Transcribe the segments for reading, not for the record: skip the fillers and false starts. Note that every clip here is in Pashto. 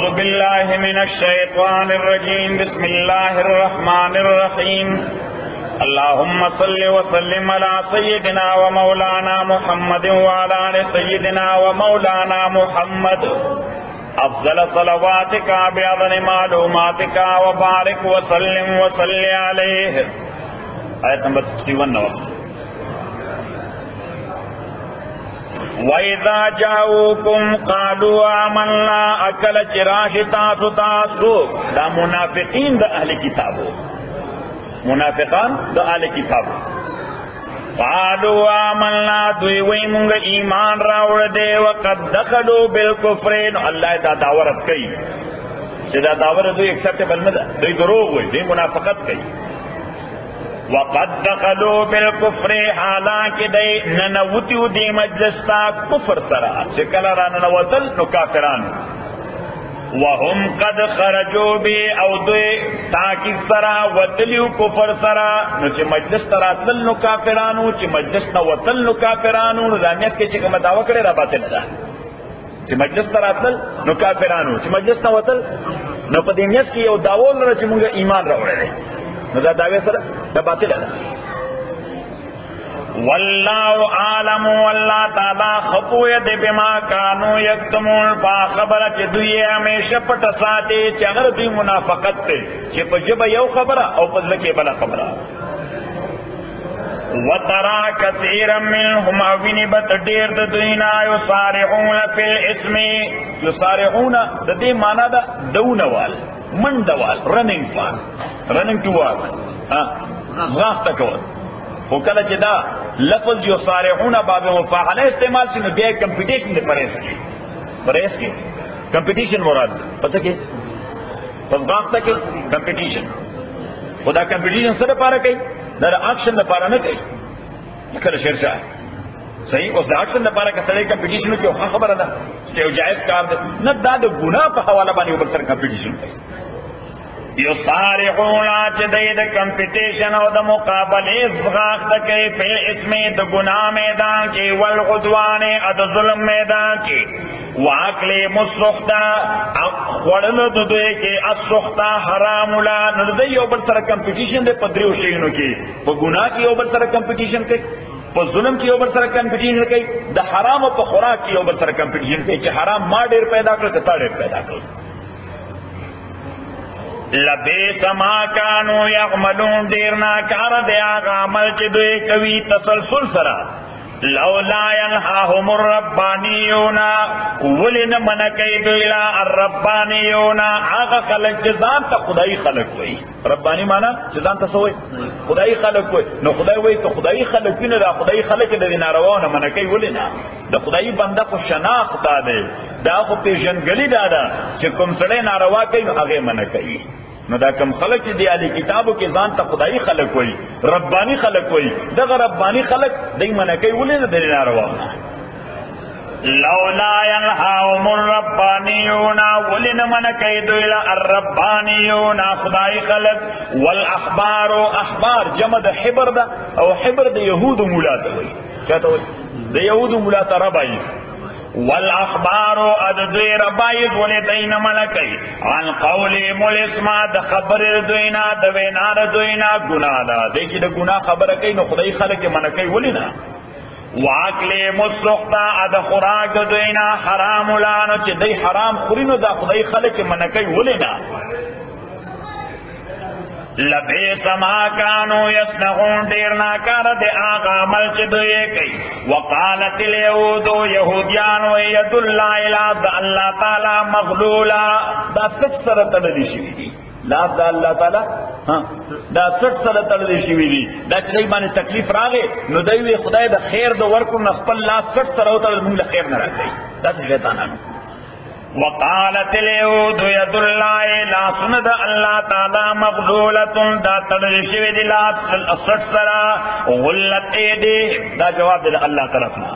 أعوذ بالله من الشيطان الرجيم بسم الله الرحمن الرحيم اللهم صل وسلم على سيدنا ومولانا محمد وعلى آل سيدنا ومولانا محمد أفضل صلواتك بعظم معلوماتك وبارك وسلم وصل عليه. آیت نمبر 61. وَإِذَا جَاءُوكُمْ قَالُوا آمَنَّا أَكَلَ چراشتا تاسو دا منافقین دا اہل کتابو، منافقان دا اہل کتابو. قَالُوا آمَنَّا دوی وی منگ ایمان راوڑ دے وقد دخلوا بالکفر. اللہ دا داورت کئی چه دا داورت دوی اکسپٹیبل ندا، دوی دروغ ہوئی، دوی منافقت کئی. وقد دخلوا بالکفر حالانکہ دی ننوتیو دی مجلستا کفر سرا چکل را ننوتل نو کافران وهم قد خرجوا بی او دی تاکید سرا وطلیو کفر سرا نو چی مجلس تراتل نو کافرانو چی مجلس نوتل نو کافرانو نو دانیت کے چکم دعوی کرے را باطل دا چی مجلس تراتل نو کافرانو چی مجلس نوتل نو پا دینیت کی یو داول را چی مونگا ایمان را وڑے نو دا دعوی سر دا باطل ہے. واللہ عالم واللہ تعالی خفویت بما کانو یکتمون پا خبر چی دوی ہمیشہ پٹ ساتے چی اگر دوی منافقت تے چی پا جب یو خبر او پا لکی بلا خبر. وترا کثیرا منهم اوینبت دیر دا دوینا یسارعون فی الاسم. یسارعون دا دی مانا دا دونوال مندوال رننگ فان رننگ ٹوارڈ غاخته کول. خو کله چې دا لفظ یو صارعون باب مفاعله استعمال شي نو بیا کمپټیشن دی پرېس کې کمپټیشن مراد پته کې پس غاخته کې کمپټیشن. خدا کمپټیشن سره لپاره کوي دا اکشن لپاره نه کوي. کله شرشا صحیح اوس دا اکشن لپاره کې سره کمپټیشن کې خبره ده چې یو جائز کار ده نه دا د ګناه په حواله باندې یو بل سره کمپټیشن کوي. یصارعون چه دید کمپیٹیشن او دا مقابلی زغاق دا کئی فی اسم دا گناہ میدان کی والغدوان اد ظلم میدان کی واکلی مسختا خوڑن دوئے کی اسختا حرام لا ندی یو بل سر کمپیٹیشن دے پدریو شئینو کی پا گناہ کی یو بل سر کمپیٹیشن کئی پا ظلم کی یو بل سر کمپیٹیشن کئی دا حرام و پا خوراک کی یو بل سر کمپیٹیشن کئی چه حرام ما دیر پیدا کر کتا دیر پیدا کر. لبیس ما کانو یعملون دیرنا کار دے آغا عمل چی دوئے کوی تسلسل سرا. لولا ینہاہم الربانیون ولن منکی دوئلا الربانیون آغا خلق چیزان تا خدای خلق وئی. ربانی مانا چیزان تا سوئی خدای خلق وئی. نو خدای وئی تو خدای خلق وئی دا خدای خلق دا ناروانا منکی ولنا دا خدای بندہ کو شناختا دے دا خو پیشنگلی دادا چی کم سڑے ناروا کئی نو اغی منکی. نو دا کم خلق چی دی علی کتابو کی ځان ته خدای خلق وئی ربانی خلق وئی دغه ربانی خلق دی منکی ولی نه دی ناروا. لولا ینهاهم الربانیون ولن منکی دویلا الربانیون خدای خلق والاحبار احبار جمع د حبر دا او حبر د یهود مولا ته وئی چاته وئی د یهود مولا ته ربایس والاخبار ادوی ربایز ولدین ملکی عن قول ملسما د خبر دوینا د وینا دوینا گناہ دا دی چې د گناہ خبره کوي نو خدای خلک منکی ولینا. واکل مسختا اد خوراک دوینا حرام لانو چې دی حرام خورینو دا خدای خلک منکی ولینا. لبیس ما کانو یسنغون دیر ناکار دے آغا عمل چی دوئے کئی. وقالت الیہودو یہودیانو ید اللہ الہ دا اللہ تعالی مغلولا دا سٹ سر تڑلی شوی دی لاف دا اللہ تعالی دا سٹ سر تڑلی شوی دی دا چلی بانی تکلیف راگے نو دیوی خدای دا خیر دا ورکو نخپل لا سٹ سر ہوتا دا مونگ خیر نہ رکھ گئی دا سی شیطانانو. وقالت الیہود ید اللہ لا سند اللہ تعالی مغلولتن دا تدرشوی دی لا سٹ سرا غلت ایدی دا جواب دی اللہ طرفنا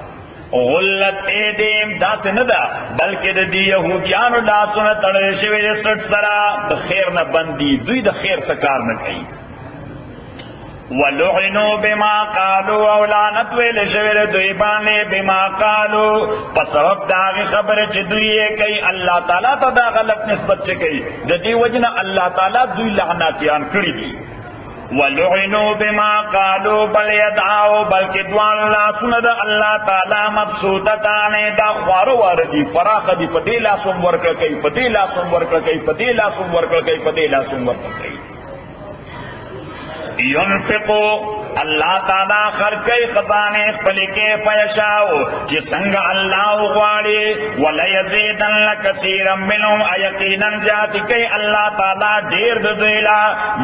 غلت ایدیم دا سندا بلکہ دی یہودیانو لا سند تدرشوی دی سٹ سرا دا خیر نہ بندی دوی دا خیر سکار نہ کئی. ولعنوا بما قالوا او لعنت ویل شوی دوی باندې بما قالوا پس سبب دا خبره چې دوی یې کوي الله تعالی ته دا غلط نسبت چې کوي د دې وجنه الله تعالی دوی لعناتیان کړی دي ولعنوا بما قالوا بل يدعوا بلکې دوان لاسونه د الله تعالی مبسوطتان دا خوارو واردي فراخ دي په دې لاسوم ورکړه کوي په دې لاسوم ورکړه کوي په دې لاسوم ورکړه کوي په دې لاسوم ورکړه کوي ينفقوا اللہ تعالی خرچی خزانے خپل کې فیشاو چې څنګه الله غواړي ولا یزيدن لکثیرا منهم یقینا ذات کوي الله تعالی ډیر د دویلا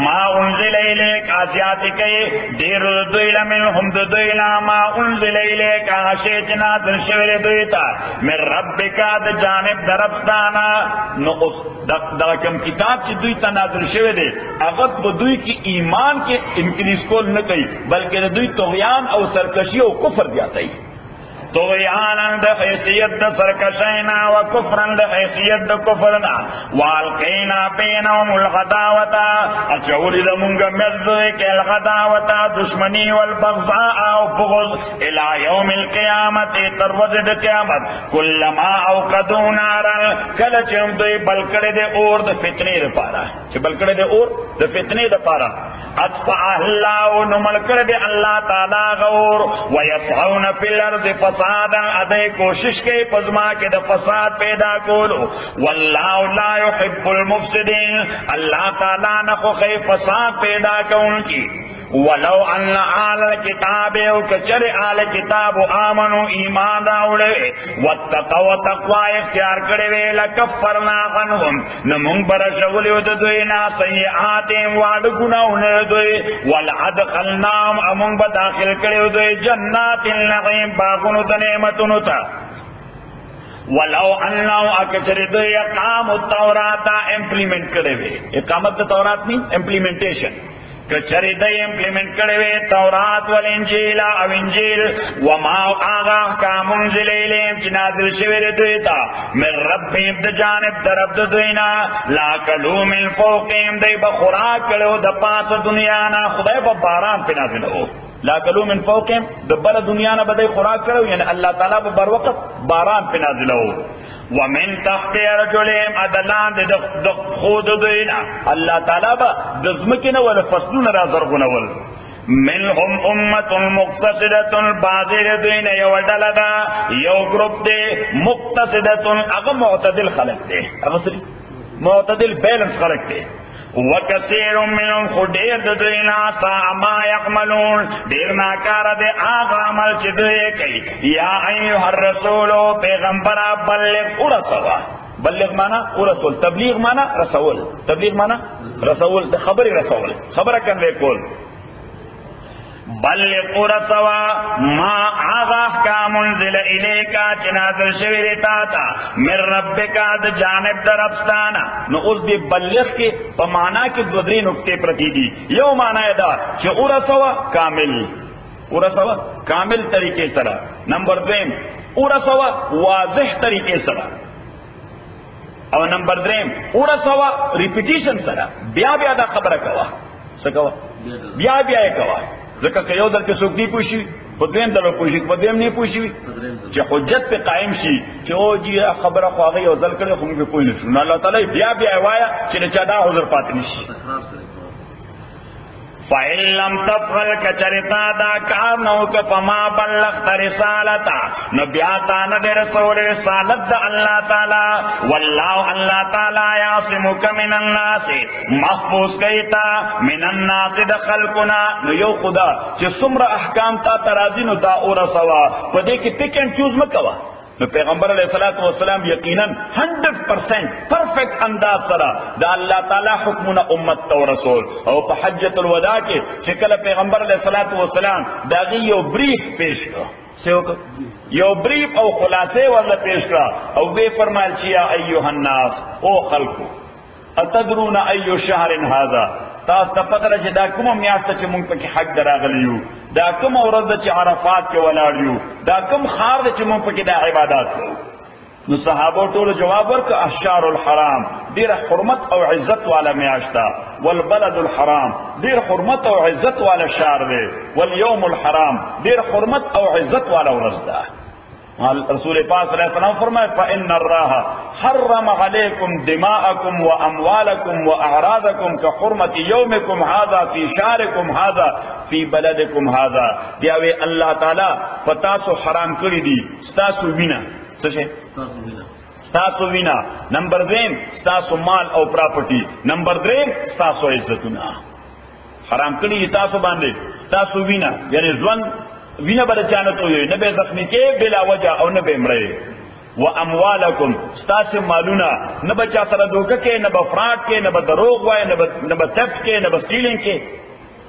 ما انزل الیک ازیات کوي ډیر د دویلا منهم د دویلا ما انزل الیک هغه چې نازل شوی دوی ته من ربک د جانب درفستانا نو اوس دا کوم کتاب چې دوی ته نازل شوی دی هغه په دوی کې ایمان کې انکریز کول نه کوي بلکہ دوی طغیان او سرکشی او کفر دیاتی طغیانا دا حیثیت دا سرکشینا و کفرن دا حیثیت دا کفرنا والقینا بینهم الغداوتا اچولی دا منگا مزدوی کے الغداوتا دشمنی والبغضاء او بغض الى یوم القیامت تروز دا قیامت کلما اوقدو نارا کلچم دوی بلکڑ دے اور دا فتنی دا پارا چھ بلکڑ دے اور دا فتنی دا پارا اطفع اللہ نملکڑ دے اللہ تعالی غور ویسعون فی الارض فسادا ادھے کوشش کے پزما کے دا فساد پیدا کولو واللہ لا يحب المفسدین اللہ تعالی نخو خی فساد پیدا کون کی ولو ان آل کتاب او کچر آل کتاب آمنو ایمان راوڑے واتقوا تقوی اختیار کرے وے لکفرنا عنهم نمون برشولیو دوینا سیئاتیم وعد گناہن دوی والعدخلنام امون بداخل کرے دوی جنات النعیم باغنو دنیمتنو تا ولو انہو اکچر دوی اقام التوراتا امپلیمنٹ کرے وے اقامت تورات نہیں امپلیمنٹیشن کچری دای امپلیمنٹ کرے وے تورات والانجیل او انجیل وما آغا احکام انزل الیم چی نازل شویر دویتا من ربیم دا جانب دا رب دا دوینا لاکلو من فوقیم دی بخوراک کرو دا پاس دنیانا خدای با باران پی نازل ہو لاکلو من فوقیم دا بل دنیانا بدای خوراک کرو یعنی اللہ تعالیٰ با بر وقت باران پی نازل ہو ومن تحت رجلهم ادلان د خود دوینا اللہ تعالی با دزمکن ول فصلون را زرغنول منهم امت مقتصدت بازر دوینا یو ڈلدا یو گروپ دے مقتصدت اغا معتدل خلق دے اغا سری معتدل بیلنس خلق دے وکثیر منهم خدیر دوینا سا ما یعملون دیر ناکار دے آغا عمل چی دوئے کئی یا ایوہ الرسولو پیغمبر بلغ ارسوا بلغ مانا ارسول تبلیغ مانا رسول تبلیغ مانا رسول خبر رسول خبر کنوے کول بلغ ارسوا ما آغا احکام انزل الیکا چنازل شویر تاتا من ربکا دا جانب در ابستانا نو اس دی بلغ کے پمانا کی دودری نکتے پرتی دی یو مانا دا چھ ارسوا کامل ارسوا کامل طریقے سرا نمبر دویم ارسوا واضح طریقے سرا او نمبر دریم ارسوا ریپیٹیشن سرا بیا بیا دا خبر کوا سکوا بیا بیا کوا ذکر کہ یو در کے سوک نہیں پوشی خودویم در پوشی خودویم نہیں پوشی چی حجت پہ قائم شی چی او جی خبر خواهی او ذل کرے خونگی پہ کوئی نشو اللہ تعالی بیا بیا وایا چی نچادا حضر پاتنش فَإِن لَّمْ تَفْعَلْ كَچَرِتَا دَا كَارْنَوْكَ فَمَا بَلَّغْتَ رِسَالَتَا نبیاتان دے رسول رسالت دا اللہ تعالی واللہ اللہ تعالی یعصمک من الناس محفوظ کئیتا من الناس دا خلقنا نو یو خدا چی سمر احکام تا ترازی نو دا اور سوا پدے کی پک اینڈ چوز مکوا نو پیغمبر علیہ الصلوۃ والسلام یقیناً 100% پرفیکٹ انداز سرا دا اللہ تعالی حکمنا امت تو رسول او په حجۃ الوداع کې چې کله پیغمبر علیہ الصلوۃ والسلام دا یو بریف پیش کړ یو بریف او خلاصے ولا پیش کړ او به فرمایل چې یا ایها الناس او خلقو اتدرون ایو شهر هذا تاسو ته پته راځي دا کومه میاشت چې مونږ پکې حج دراغلیو دا کوم ورځ چې عرفات کې ولاړ یو دا کوم خار چې مونږ پکې د عبادت کوو نو صحابه ټول جواب ورک اشهر الحرام دیر حرمت او عزت والا میاشتا، والبلد الحرام دیر حرمت او عزت والا شهر دے، والیوم الحرام دیر حرمت او عزت والا ورځ ده. رسول پاک صلی اللہ علیہ وسلم فرمائے فإن اللہ حرم علیکم دماءکم واموالکم واعراضکم کحرمت یومکم هذا فی شهرکم هذا فی بلدکم هذا. دیاوے اللہ تعالی پتاسو حرام کری دی ستاسو وینا، سچے ستاسو وینا، نمبر دیم ستاسو مال او پراپرٹی، نمبر دریم ستاسو عزتنا حرام کری دی تاسو باندے ستاسو وینا، یعنی ځوان وینا بل چانت ہوئی نہ بے زخمی کے بلا وجہ او نہ بے مرے، و اموالکم ستاس مالونا نہ بچا سر دھوکہ کے نہ بفراڈ کے نہ بدروغ وائے نہ بتفٹ کے نہ بسٹیلنگ کے،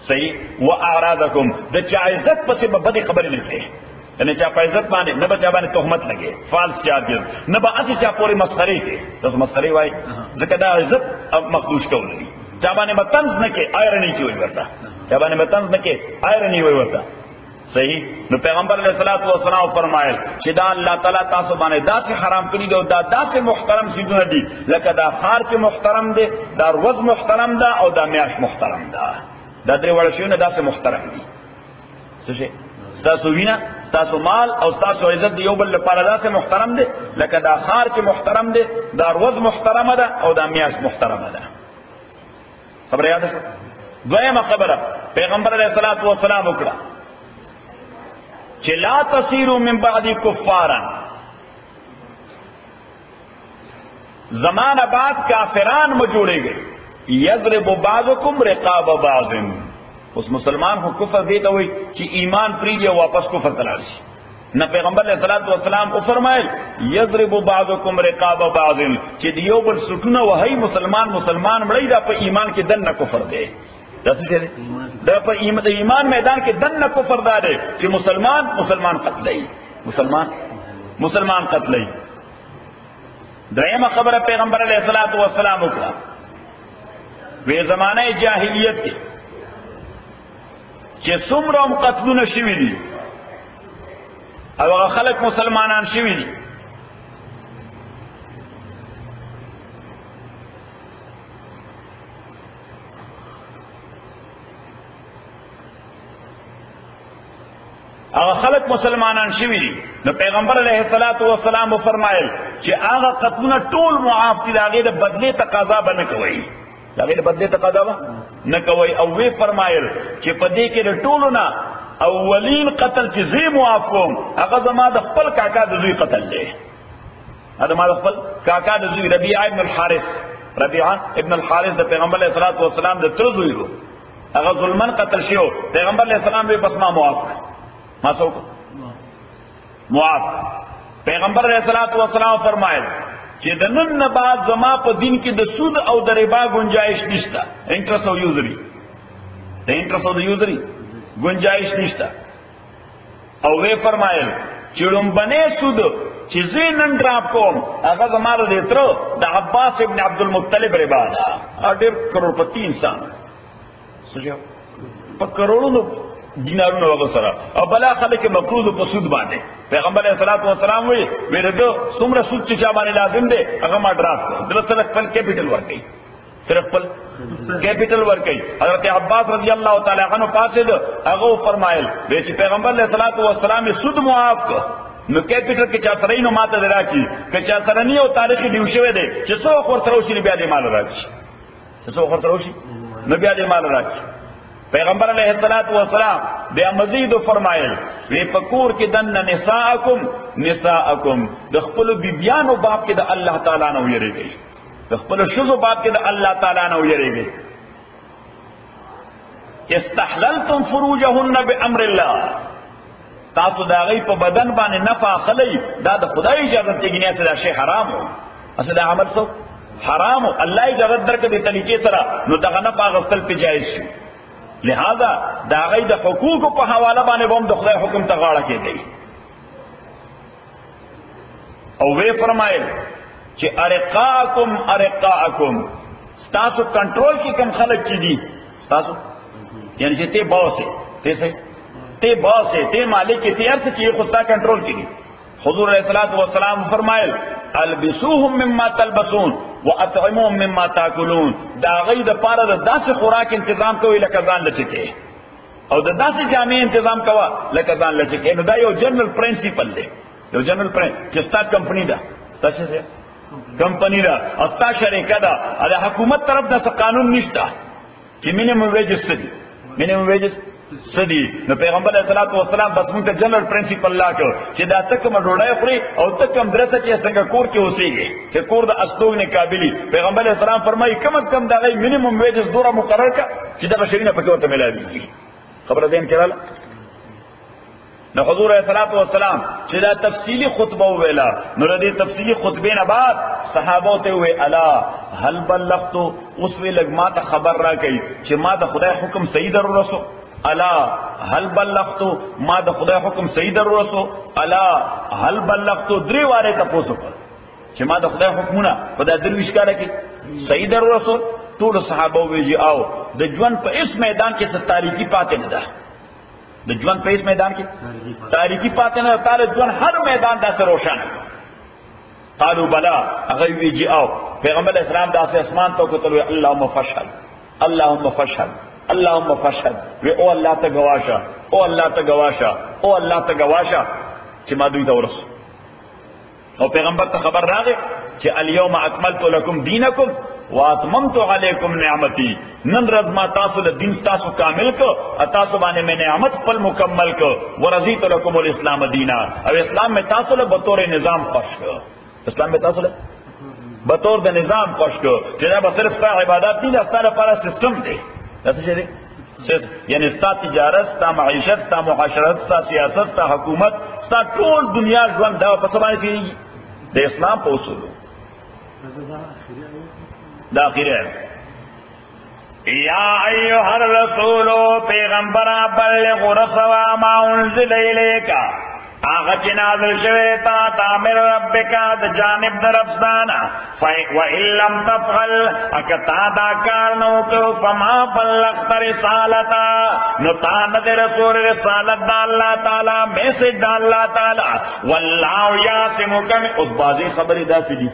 صحیح. و اعراضکم د چا عزت پس بدی خبر لکھے، یعنی چا پا عزت بانے نہ بچا بانے تہمت لگے فالس چارجز، نہ با اسی چا پوری مسخری کے تو مسخری وائی زکدا عزت اب مخدوش کو لگی، چا بانے بطنز نہ کے آئرنی چی ہوئی ورتا، چا بانے بطنز نہ کے آئرنی ہوئی ورتا، صحیح. نو پیغمبر علیہ الصلوۃ والسلام فرمایل چې دا الله تعالی تاسو باندې داسې حرام کړی دی، دا داسې محترم سیدونه دي لکه دا خار چې محترم دی، دا روز محترم ده او دا میاش محترم ده، دا درې وړ شیونه داسې محترم دي. څه شي تاسو وینا تاسو مال او تاسو عزت دی یو بل لپاره داسې محترم دی لکه دا خار چې محترم دی، دا روز محترمه ده او دا میاش محترمه ده. خبره یاد شو؟ دویمه خبره پیغمبر علیہ الصلوۃ والسلام وکړه چې لا تصیروا من بعد کفارا، زمانہ بعد کافران میں جوڑے گئے، یضرب بعضکم رقاب بعض. اس مسلمان کو کفر دیتا ہوئی کہ ایمان پریجے واپس کفر تلاشی نہ پیغمبر علیہ الصلوۃ والسلام کو فرمائے یضرب بعضکم رقاب بعض کہ دیو بل سٹنا وہی مسلمان مڑی دا پہ ایمان کے دن نہ کفر دے، دا پہ ایمان میدان کے دن نہ کفر دارے کہ مسلمان قتلئی، مسلمان قتلئی. درہم خبر پیغمبر علیہ الصلوۃ والسلام اکڑا وی زمانہ جاہلیت کے کہ سمرم قتلون شوی دی او خلق مسلمانان شوی دی، اگر خلق مسلمانان شوی دی نو پیغمبر علیہ الصلوۃ والسلام فرمایل کہ اگر قتلنا ټول معاف دي، داغه د بدله تقاضا به نه کوي، داغه د بدله تقاضا به نه کوي. او وی فرمایل چې په دې کې د ټولو نه اولین قتل چې زی معاف کوم هغه زما د خپل کاکا د زوی قتل دی، هغه ما د خپل کاکا د زوی ربیعه ابن الحارث د پیغمبر علیہ الصلوۃ والسلام د تر زوی وو، هغه ظلمن قتل شو. پیغمبر علیہ السلام به بس ما معاف ماسو معاف. پیغمبر علیہ الصلوۃ والسلام فرمایل چې د نن نه بعد زما په دین کې د سود او د ربا گنجائش نشته، انټرست او یوزری، د انټرست او د یوزری گنجائش نشته. او وی فرمایل چې لومبنه سود چې زینن ډراپ کوم هغه زما د تر د عباس ابن عبد المطلب ربا ده، ډېر کروڑپتی انسان سوچو په کروڑونو دینارونو وغه سره او بلا خلک مقروض په سود باندې. پیغمبر علیہ الصلوۃ والسلام وی ورته څومره سود چې چا باندې لازم دی هغه ما ډراپ کړ، دلته صرف خپل کیپټل ورکړي، صرف خپل کیپټل ورکړي. حضرت عباس رضی اللہ تعالی عنہ پاسه ده هغه فرمایل چې پیغمبر علیہ الصلوۃ والسلام سود معاف کړ نو کیپټل کې چا سره نو ماته دراکی که چا سره نه او تاریخي دیو شوی دی چې څو خور سره وشي بیا دې مال راځي، څو خور سره وشي نو بیا دې مال راځي. پیغمبر علیہ الصلوۃ والسلام بیا مزید فرمایل وی پکور کې دن نساءکم د خپل بیبیانو باب کې د الله تعالی نه ویریږي، د خپل شذو باب کې د الله تعالی نه ویریږي. استحللتم فروجهن بامر الله، تاسو دا غي په بدن باندې نفع خلی دا د خدای اجازه ته غنیا سره شی حرام او اصل عمل سو حرام، الله اجازه درکې د طریقې سره نو دغه نفع غسل په جایز شي. لہذا دا غي د حقوق په حواله باندې هم د خدای حکم ته غاړه کېږي. او وی فرمایل چې ارقاکم ستاسو کنټرول کې کم خلک چي دي ستاسو، یعنی چې ته باس ته باس ته مالک ته ارته چې خود تا کنټرول کړي. حضور علیہ الصلوۃ والسلام فرمایل البسوهم مما تلبسون واطعمهم مما تاكلون دا غي د پاره د داسې خوراک تنظیم کوي لکه ځان لچکه او د داسې جامې تنظیم کوا لکه ځان لچکه. نو دا یو جنرال پرنسپل دی، یو جنرال چې ستا کمپنی ده، تاسو څه کمپنی ده، استا شریکه ده، د حکومت طرف د قانون نشته چې مینیمم ویجز سدي، مینیمم ویجز سدي. نو پیغمبر علیہ الصلوۃ والسلام بس موږ ته جنرال پرنسپل لا کړ چې دا تک مډوډای خوري او تک هم درته چې څنګه کور کې اوسېږي چې کور د استوګ نه قابلیت. پیغمبر علیہ السلام فرمایي کم از کم دا غي مینیمم ویجز دوره مقرر کا چې دا شرینه پکې ورته ملاوي. خبره دین کړه. نو حضور علیہ الصلوۃ والسلام چې دا تفصیلی خطبه ویلا، نو دې تفصیلی خطبه نه بعد صحابه ته وی الا هل بلغت، اوس وی لګ ما ته خبر را کوي چې ما د خدای حکم صحیح در رسو. الا هل بلغت، ما د خدای حکم صحیح در رسو. الا هل بلغت، درې واره تاسو کو چې ما د خدای حکمونه په د درویش کاره کې صحیح در رسو. ټول صحابه ویجی او د ژوند په اس میدان کې څه تاریخي پاتې نه ده، د ژوند په اس میدان کې تاریخي پاتې نه، تعالی ژوند هر میدان داسې روشن. قالوا بلا، هغه ویجی او پیغمبر اسلام داسې اسمان ته کوتل اللهم فشل، اللهم فشل، اللهم فشهد. وی او الله ته گواشا، او الله ته گواشا، او الله ته گواشا چې ما دوی ته ورس. او پیغمبر ته خبر راغی چې الیوم اکملت لکم دینکم واتممت علیکم نعمتی. نن ورځ ما تاسو له دین تاسو کامل کو، تاسو باندې مې نعمت خپل مکمل کو. ورضیت لکم الاسلام دینا، او اسلام میں تاسو له بطور نظام خوش کو، اسلام میں تاسو له بطور د نظام خوش کو چې دا به صرف عبادت نه، دا ستاسو لپاره سیستم دی. یعنی ستا تجارت، ستا معیشت، ستا معاشرت، ستا سیاست، ستا حکومت، ستا ټول دنیا ژوند دا په څه باندې کېږي؟ د اسلام په اصولو. دا اخیره یا ایها الرسول، پیغمبر بلغ رسوا ما انزل الیک، آغا چی نازل شوی تا تامر ربکا دا جانب در افستانا وَإِن لَمْ تَفْعَلْ اکتا دا کارنو کو فما بلغت رسالتا، نو تاند رسول رسالت دا اللہ تعالی، میسج دا اللہ تعالی. واللہ یاسمک، اس بازی خبری دا سی دی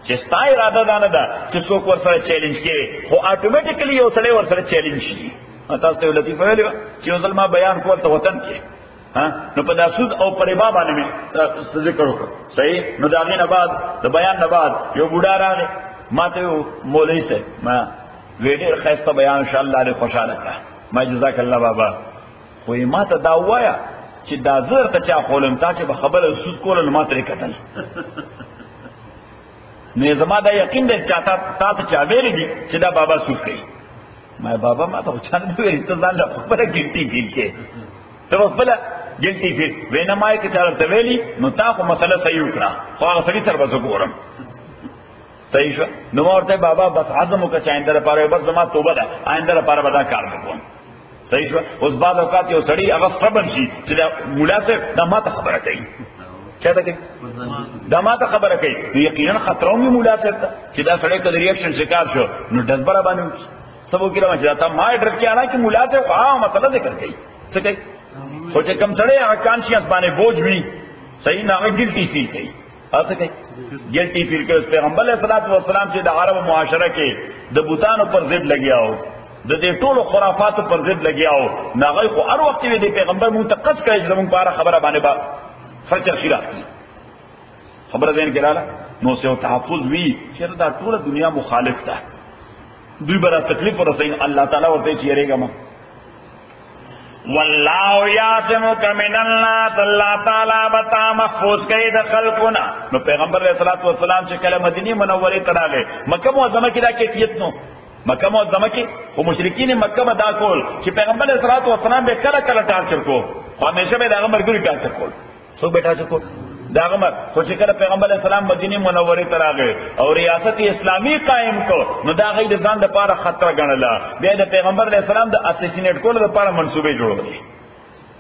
چستا ارادہ دانا دا چی سوک ورسر چیلنج کے خو آٹومیٹکلی یو سڑے ورسر چیلنج شی. تاسو ته لطیفه ویلی چې یو ځل ما بیان کول ته وطن کې نو په داسود او پربا باندې مې ذکر وکړ. صحیح. نو دا غینه بعد د بیان نه بعد یو بوډا راغی ما ته مولوی سه ما ویډیو خاصه بیان ان شاء الله له خوشاله کړه. ما جزاک الله بابا، خو ما ته دا وایا چې دا زر ته چا خولم تا چې به خبره سود کول نو ما ترې کتل. نو زما دا یقین دی چې تا ته چا ویری دي چې دا بابا سود کوي. ما بابا ما ته چا نه ویری، ته ځان له خبره ګټي فیل کې ته خپل ګلتی فیر وینمای کې چارته تویلی نو تا خو مسله صحیح وکړه، خو هغه سړي سره بس وګورم صحیح شو. نو ورته بابا بس عزم وکړه چې آینده لپاره بس زما توبه ده، آینده لپاره به دا کار نه کوم. صحیح شو. اوس بعض اوقات یو سړي هغه ستبن شي چې دا مولا صاحب دا ما ته خبره کوي، چاته کوي دا ما ته خبره کوي، نو یقینا خطرونه مولا صاحب ته چې دا سړی کله ریاکشن شکار شو نو ډزبره باندې سبو کې راځي تا ما ایڈریس کې انا چې مولا صاحب ها مسله ذکر کوي څه کوي. خو چې کم سړی هغه کانشیس باندې بوج وي صحیح نه هغه ګلټي فیل کوي، هڅه کوي ګلټي فیل کوي. پیغمبر علیه الصلاۃ والسلام چې د عرب معاشره کې د بوتانو پر ضد لګیاو، د دې ټولو خرافاتو پر ضد لګیاو، ناغه خو هر وخت د پیغمبر منتقص کوي چې زموږ په خبره باندې با خرچ خیرات خبره دین کړه. نو سه تحفظ وی چې دا ټول دنیا مخالف ده، دوی برا تکلیف ورسین الله تعالی ورته چیرېګا ما والله یعصمک من الناس، الله تعالی بتا محفوظ کړي د خلقنا. نو پیغمبر علیہ الصلوۃ والسلام چې کله مدینه منوره ته راغی، مکه معظمه کې دا کیفیت نو، مکه معظمه کې خو مشرکین مکه مدا کول چې پیغمبر علیہ الصلوۃ والسلام به کله کله ټارچر کو، همیشه به دا مرګري ټارچر کول، سو بیٹا چکو داغه مر. خو چې کله پیغمبر علیہ السلام مدینه منوره ته راغی او ریاست اسلامی قائم کو، نو دا غي د ځان د لپاره خطر غنلا، بیا د پیغمبر علیہ السلام د اساسینیټ کولو لپاره منسوبې جوړولې،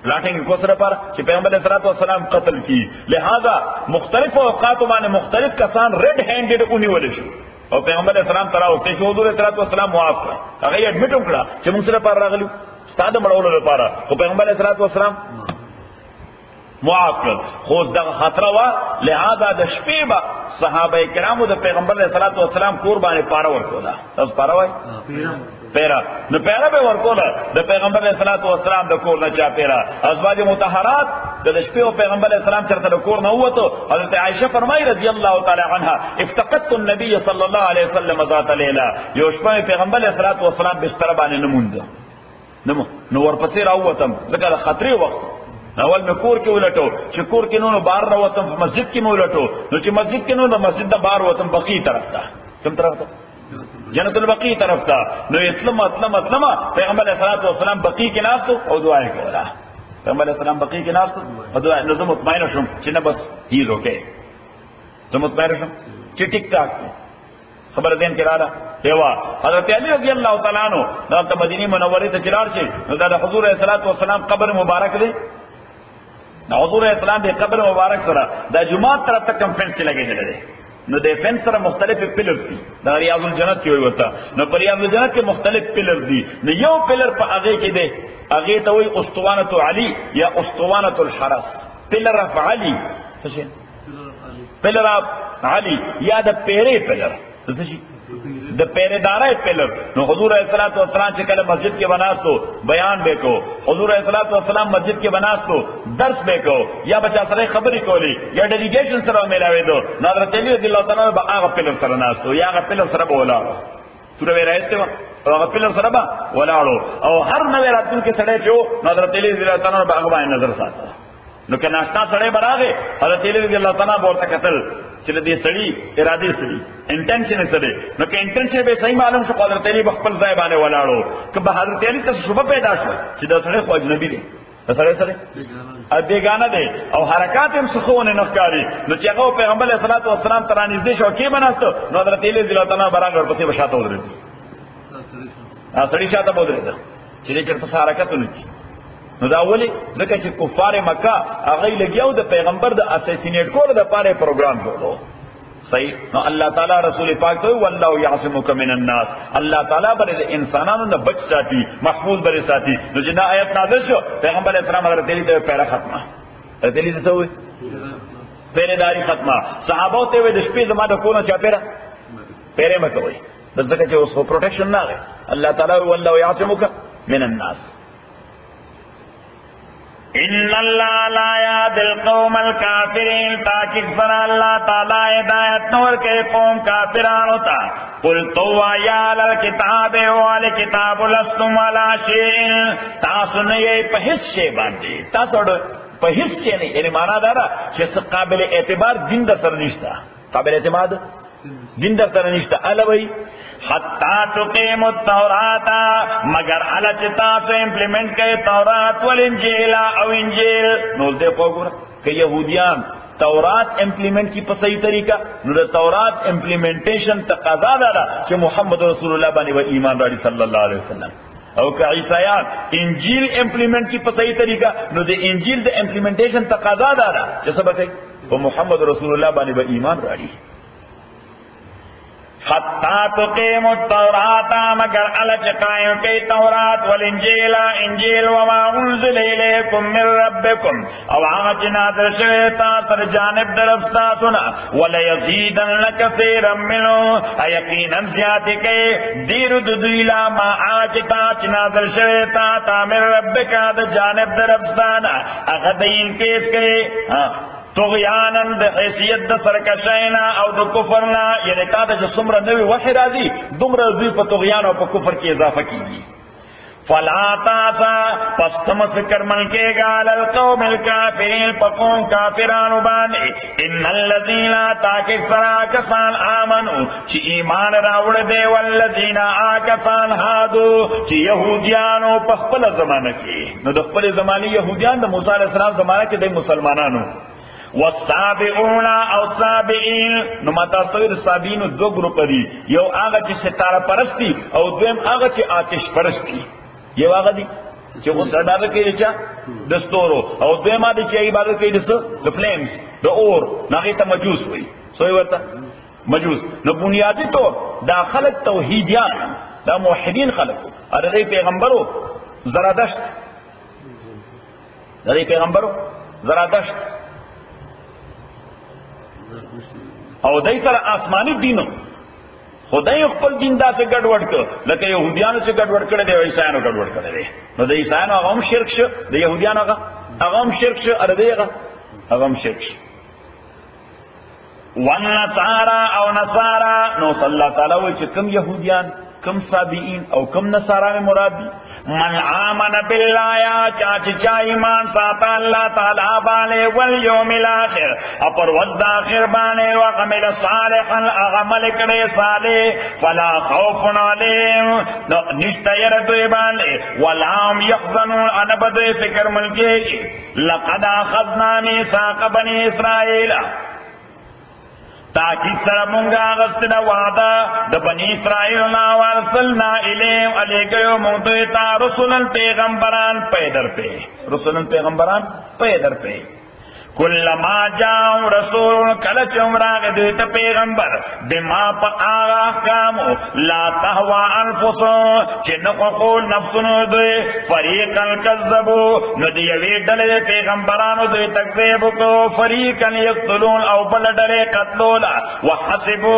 پلاټینګ کو سره لپاره چې پیغمبر علیہ السلام قتل کی. لہذا مختلف اوقات باندې مختلف کسان ریډ هینډډ اونیول شو او پیغمبر علیہ السلام ترا اوسته شو، حضور علیہ السلام معاف کړ، هغه اډمیټ وکړه چې موږ سره پر راغلو ستاده مړولو لپاره. خو پیغمبر علیہ السلام معاف کړ. خو دغه خطر وا لہذا د شپې به صحابه کرامو د پیغمبر علیه الصلاۃ والسلام کور باندې پاره ورکولا. تاسو پاره وای پیرا نو پیرا به ورکولا د پیغمبر علیه الصلاۃ والسلام د کور نه چا پیرا. ازواج مطهرات د شپې او پیغمبر علیه السلام چرته د کور نه وته. حضرت عائشہ فرمایي رضی الله تعالی عنها افتقدت النبي صلی الله علیه وسلم ذات لیله. یو شپه پیغمبر علیه الصلاۃ والسلام بستر باندې نموند نو ورپسې راووتم ځکه د خطرې وخت. اول میں کور کې ولټو چې کور کې نو بار راوتم په مسجد کې مو ولټو نو چې مسجد کې نو د مسجد د بار وتم بقی طرف ته. کوم طرف ته؟ جنت البقیع طرف ته. نو اسلام پیغمبر علیہ الصلوۃ والسلام بقیع کې ناستو او دعا کوله. پیغمبر علیہ السلام بقیع کې ناستو او دعا. نو زه مطمئن شوم چې نه بس هی از اوکے. زه مطمئن شوم چې ټیک ټاک خبر دین کې رااله. دیوا حضرت علی رضی اللہ تعالی عنہ د مدینه منوره ته چلار شي نو د حضور علیہ الصلوۃ والسلام قبر مبارک دی. حضور اسلام دے قبر مبارک سره دا جمعات طرف تک کم فینس لګیدل دي. نو د فینس سره مختلف پلرز دي. دا ریاض الجنت کې وتا نو پر ریاض الجنت کې مختلف پلرز دي. نو یو پلر په هغه کې دی هغه ته وای اسطوانه علی یا اسطوانه الحرس. پلر اف علی څه شي؟ پلر اف علی یا د پیری پلر څه شي؟ د پیریدارای پلر. نو حضور علیہ الصلوۃ والسلام چې کله مسجد کې بناستو بیان وکړو. حضور علیہ الصلوۃ والسلام مسجد کې بناستو درس وکړو یا بچا سره خبرې کولی یا ډیلیګیشن سره ملاوي دو. حضرت علی رضی الله تعالی عنہ به هغه پلر سره ناستو یا هغه پلر سره ولاړو. تور وی راځته او هغه پلر سره به ولاړو او هر نو راتون کې سره چې حضرت علی رضی الله تعالی عنہ هغه باندې نظر ساتو. نو که ناشتا سره براغه حضرت علی رضی الله تعالی عنہ ورته قتل چې دې سړی ارادي سړي انټنشن سره. نو که انټنشن به صحیح معلوم شو حضرت علی خپل ځای باندې ولاړو. که به حضرت علی ته شوبه پیدا شو چې دا سړی خو اجنبي دی دا سړی سره بیگانه دی او حرکات هم سخونه نخکاری. نو چې هغه پیغمبر علیه الصلوۃ والسلام تر نږدې شو کې بناستو نو حضرت علی رضی الله تعالی عنہ برابر پسې بشاته ودرېد. سړی شاته ودرېد چې دې چرته حرکت ونکړي. نو دا اولی ځکه چې کفار مکه هغه لګیاو د پیغمبر د اساسینیټ کولو د پاره پروګرام جوړو. صحیح. نو الله تعالی رسول پاک ته والله یعصمک من الناس. الله تعالی بر انسانانو نه بچ ساتي محفوظ بر ساتي. نو چې دا آیت نازل شو پیغمبر علیہ السلام حضرت علی ته پیره ختمه. حضرت علی ته وې پیرهداری ختمه. صحابه ته وې د شپې زما د کونه چا پیره مکه وې ځکه چې اوس پروټیکشن نه لري. الله تعالی والله یعصمک من الناس. ان اللہ لا یهدی القوم الکافرین. تاکہ سنا اللہ تعالی ہدایت نور کے قوم کافران ہوتا. قل تو یا الکتاب وال کتاب لستم علی شیء. تاسو نه یې په هیڅ شی باندې تاسو په هیڅ شی نه یعنی معنا دا چې قابل اعتبار دین د سر نشته. قابل اعتماد دین در سره نشته. الوی حتی تقیم التورات مگر علا چه تاسو امپلیمنٹ کئی تورات والانجیل او انجیل. نو دیکھو گورا کہ یہودیان تورات امپلیمنٹ کی پسئی طریقہ نو دا تورات امپلیمنٹیشن تقاضا دارا کہ محمد رسول اللہ بانی و ایمان راڑی صلی اللہ علیہ وسلم. او کہ عیسیان انجیل امپلیمنٹ کی پسئی طریقہ نو دا انجیل دا امپلیمنٹیشن تقاضا دارا کہ سبق ہے وہ محمد رسول اللہ بانی و ایمان راڑی. حتی تقیم التورات مگر علچ قائم کی تورات والانجیل انجیل وما انزل الیکم من ربکم او آغا نازل شویتا سر جانب درفتا سنا ولیزیدن کثیرا منو یقینا زیادی کی دیر ددویلا ما آجتا نازل شویتا تا من ربکا دا جانب درفتانا اغدین کیس کئی طغیانن د حیثیت د سرکشینا او د کفرنا یعنی تا ته چې څومره نوی وحی راځي دومره دوی په طغیان او په کفر کې اضافه کیږي. فلا تاسا پس تم فکر من کے گا للقوم الکافرین پقوم کافرانو باندے ان الذین تاکہ سرا کسان آمنو چی ایمان راوڑ دے والذین آکسان ہادو چی یہودیانو پخپل زمانہ کی. نو دخپل زمانی یہودیان دا موسیٰ علیہ السلام زمانہ کے دے مسلمانانو والسابعون او سابعین. نو ماتا توید سابعین دو گروپ دی. یو آغا چی ستارہ پرستی او دویم آغا چی آتش پرستی. یو آغا دی چی غص عبادت کئی چا دستورو او دویم آغا دی چی عبادت کئی دستو دا فلیمز دا اور ناغیتا مجوس ہوئی. سوئی ورطا مجوس. نو بنیادی تو دا خلق توحیدیان دا موحدین خلق ارغی پیغمبرو زرادشت ارغی پیغمبرو زرادشت او دای سره آسمانی دینو خدای خپل دین دا سے ګډوډ کړ لکه يهوديانو سے ګډوډ کړي دي او عیسایانو ګډوډ کړي دي نو د عیسایانو هغه هم شرک شو د يهوديانو هغه هم شرک شو ارده هغه هم شرک شو والنصارى او نصارى نو صلی الله تعالی و چې کوم يهوديان کم صابئین او کم نصاران مراد دی من آمن بالله یا چا ایمان ساتا اللہ تعالی بانے والیوم الاخر اپر وزد آخر بانے وعمل صالحا اغمل کرے صالح فلا خوف علیہم نشت یردوی بانے ولام یحزنون انبدوی فکر ملکے لقد اخذنا میثاق بنی اسرائیل تاکہ سرمونگا غستنا وعدا د بنی اسرائیل نا وارسلنا الیم علی گیو موتویتا رسولن پیغمبران پیدر پہ رسولن پیغمبران پیدر پہ کلما جاؤ رسول کلچ عمراغ دیتا پیغمبر بما پا آغا احکامو لا تحوى انفسو چنکو قول نفسنو دوی فریقا کذبو ندیوی ڈلے پیغمبرانو دوی تکذیبو کو فریقا یقتلون او بل ڈلے قتلولا وحسبو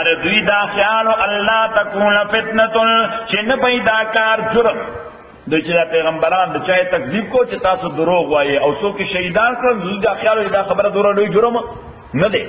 اردوی دا خیالو اللہ تکون فتنتن چن پیدا کار جرم د چې پیغمبران د چای تکذیب کو چې تاسو دروغ وایي او څوک شهیدان کړل دا خیال دا خبره دوره لوی جرم نه دی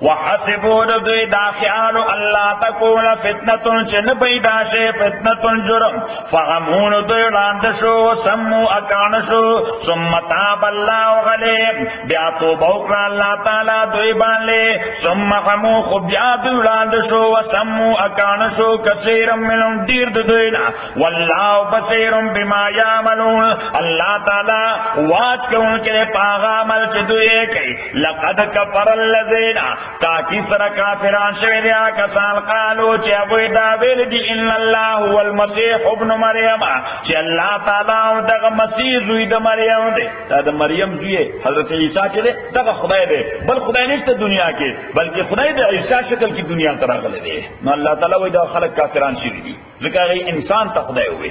وحسبوا دوی دا خیال الله تکون فتنه چن پیدا شي فتنه جرم فهمون دوی لاند شو سمو اکان شو ثم تاب الله علیهم بیا توبه وکړه الله تعالی دوی باندې ثم همو خو بیا دوی لاند شو سمو اکان شو کثیر منهم ډیر دوی نه والله بصیر بما یعملون الله تعالی واچ کوونکې پاغه عمل چې دوی کوي لقد کفر الذین تاکی سر کافران شوی دیا کسان قالو چی ابوی دا ویل دی ان اللہ هو المسیح ابن مریم چی اللہ تعالی دغ مسیح زوی دا مریم دے دا مریم زوی حضرت عیسیٰ چی دے دغ خدای دے بل خدای نشتا دنیا کے بلکہ خدای دے عیسیٰ شکل کی دنیا تراغل دے نو اللہ تعالی وی دا خلق کافران شوی دی ذکر غی انسان تا خدای ہوئے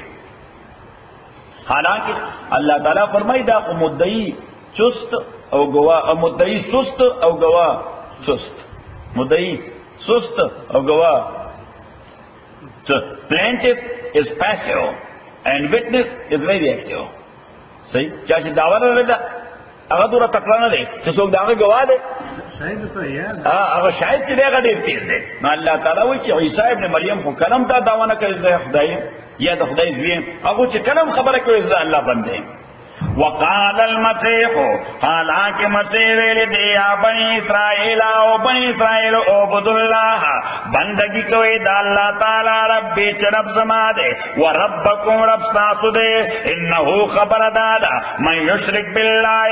حالانکہ اللہ تعالی فرمائی دا مدعی چست او گواہ مدعی سست او گواہ چست مدعی سست او گواہ plaintiff is passive and witness is very active صحیح چاچہ دعویٰ نہ رہتا اگر دورا تکڑا نہ دے تو سوک داغے گواہ دے اگر شاید چلے گا دیر تیز دے نا اللہ تعالیٰ وی چی عیسیٰ ابن مریم کو کلم تا دعویٰ نہ کرے خدای یا دا خدای زویم اگر چی کلم خبر کرے اللہ بندے وقال المسيح حالانکہ مسیح ویلی دیا بنی اسرائیل او بنی اسرائیل عبد اللہ بندگی کوئی دا اللہ تعالی ربی چرب زما دے وربکم رب ساسو دے انہو خبر دادا من یشرک باللہ